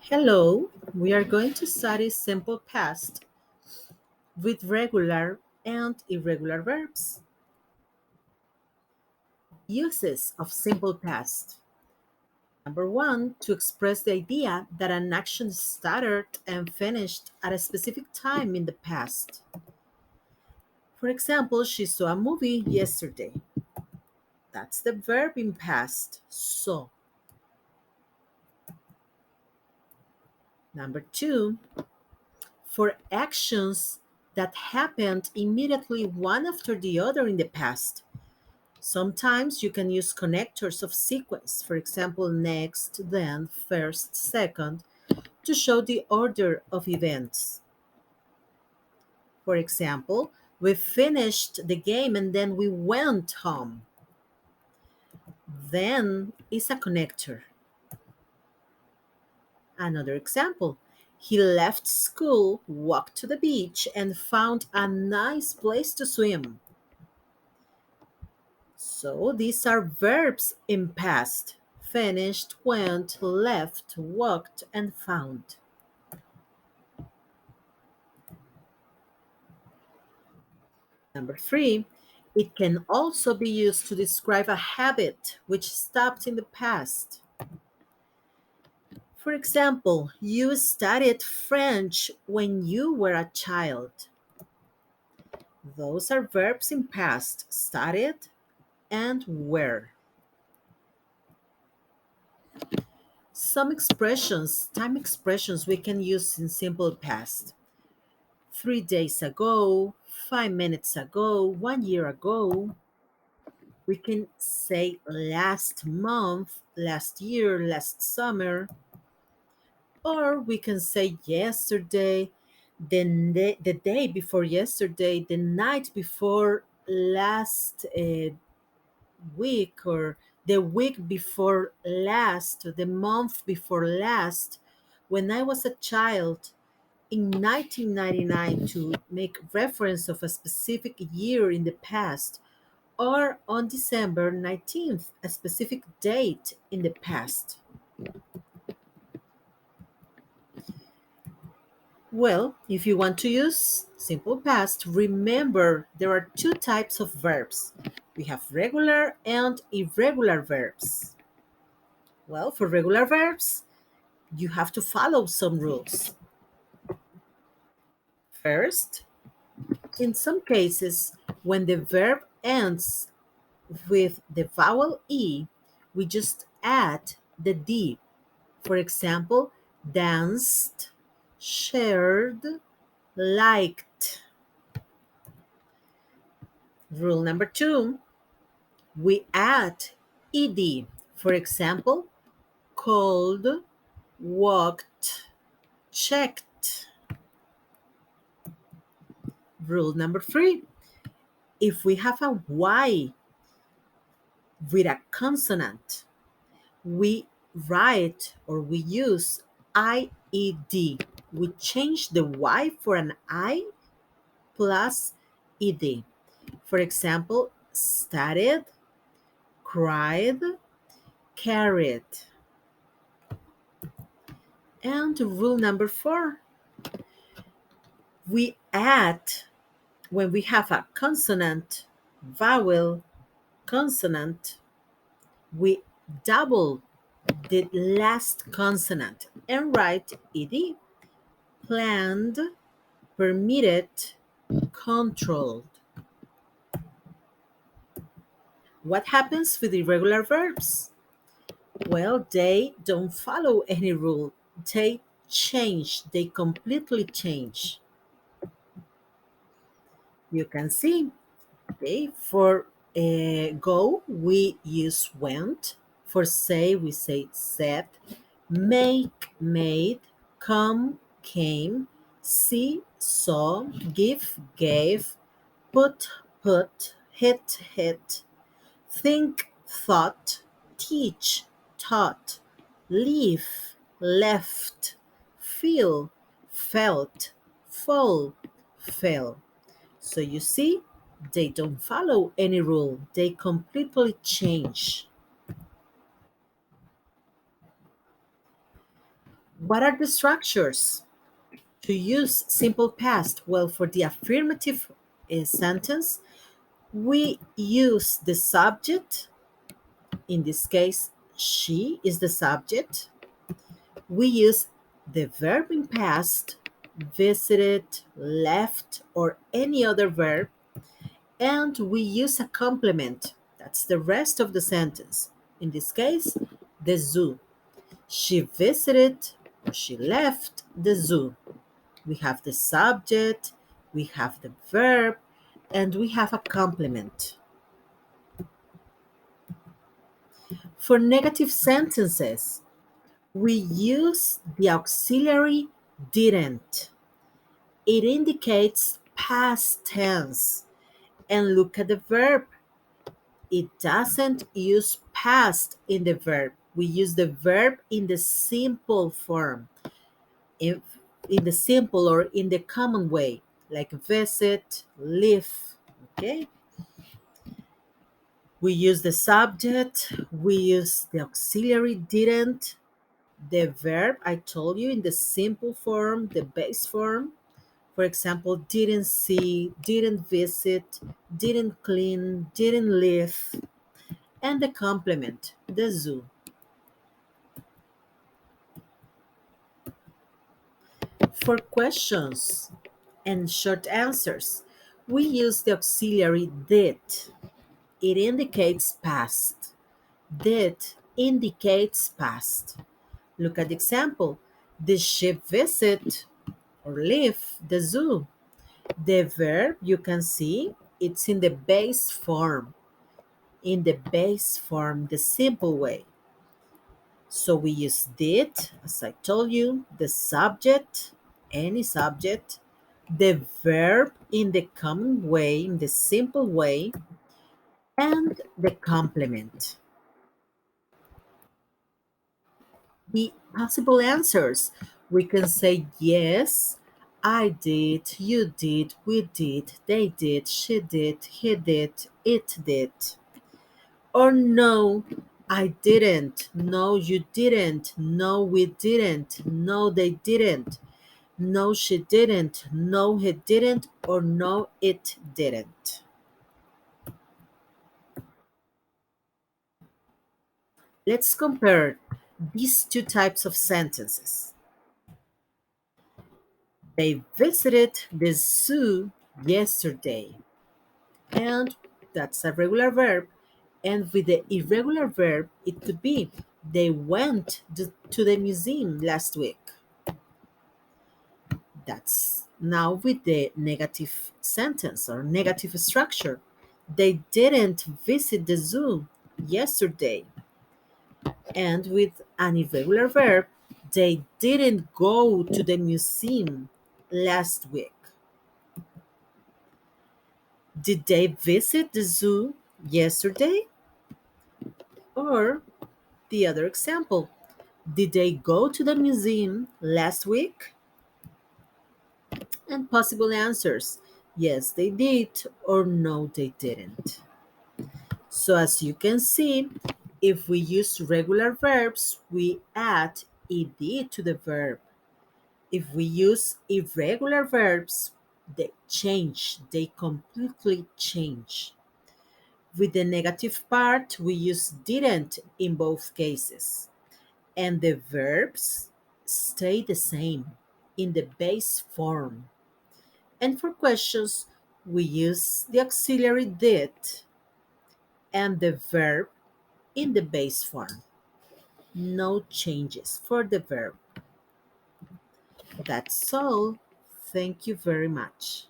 Hello, we are going to study simple past with regular and irregular verbs. Uses of simple past. Number one, to express the idea that an action started and finished at a specific time in the past. For example, she saw a movie yesterday. That's the verb in past, saw. Number two, for actions that happened immediately one after the other in the past. Sometimes you can use connectors of sequence, for example, next, then, first, second, to show the order of events. For example, we finished the game and then we went home. Then is a connector. Another example, he left school, walked to the beach, and found a nice place to swim. So these are verbs in past: finished, went, left, walked, and found. Number three, it can also be used to describe a habit which stopped in the past. For example, you studied French when you were a child. Those are verbs in past: studied and were. Some expressions, time expressions we can use in simple past: 3 days ago, 5 minutes ago, 1 year ago. We can say last month, last year, last summer, or we can say yesterday, the day before yesterday, the night before last week, or the week before last, the month before last. When I was a child, in 1999, to make reference of a specific year in the past, or on December 19th, a specific date in the past. Well, if you want to use simple past, remember there are two types of verbs. We have regular and irregular verbs. Well, for regular verbs, you have to follow some rules. First, in some cases, when the verb ends with the vowel E, we just add the D. For example, danced, shared, liked. Rule number two, we add ed. For example, called, walked, checked. Rule number three, if we have a Y with a consonant, we write or we use IED. We change the Y for an I plus ED. For example, studied, cried, carried. And rule number four, we add, when we have a consonant, vowel, consonant, we double the last consonant and write ed: planned, permitted, controlled. What happens with irregular verbs? Well, they don't follow any rule. They change, they completely change. You can see, okay, for go, we use went. For say, we say said. Make, made. Come, came. See, saw. Give, gave. Put, put. Hit, hit. Think, thought. Teach, taught. Leave, left. Feel, felt. Fall, fell. So you see, they don't follow any rule, they completely change. What are the structures to use simple past? Well, for the affirmative sentence, we use the subject. In this case, she is the subject. We use the verb in past, visited, left, or any other verb, and we use a complement. That's the rest of the sentence. In this case, the zoo. She visited or she left the zoo. We have the subject, we have the verb, and we have a complement. For negative sentences, we use the auxiliary didn't. It indicates past tense. And look at the verb. It doesn't use past in the verb. We use the verb in the simple form, in, in the simple or in the common way, like visit, live. Okay? We use the subject, we use the auxiliary didn't, the verb I told you in the simple form, the base form. For example, didn't see, didn't visit, didn't clean, didn't live, and the complement, the zoo. For questions and short answers, we use the auxiliary did. It indicates past. Did indicates past. Look at the example. Did she visit or leave the zoo? The verb you can see it's in the base form. In the base form, the simple way. So we use did, as I told you, the subject, any subject, the verb in the common way, in the simple way, and the complement. The possible answers. We can say yes, I did, you did, we did, they did, she did, he did, it did. Or no, I didn't. No, you didn't. No, we didn't. No, they didn't. No, she didn't. No, he didn't. Or no, it didn't. Let's compare these two types of sentences. They visited the zoo yesterday. And that's a regular verb. And with the irregular verb, it could be they went to the museum last week. That's now with the negative sentence or negative structure. They didn't visit the zoo yesterday. And with an irregular verb, they didn't go to the museum last week. Did they visit the zoo yesterday? Or the other example, did they go to the museum last week? And possible answers, yes, they did, or no, they didn't. So, as you can see, if we use regular verbs, we add ed to the verb. If we use irregular verbs, they change, they completely change. With the negative part, we use didn't in both cases, and the verbs stay the same in the base form. And for questions, we use the auxiliary did and the verb in the base form. No changes for the verb. That's all. Thank you very much.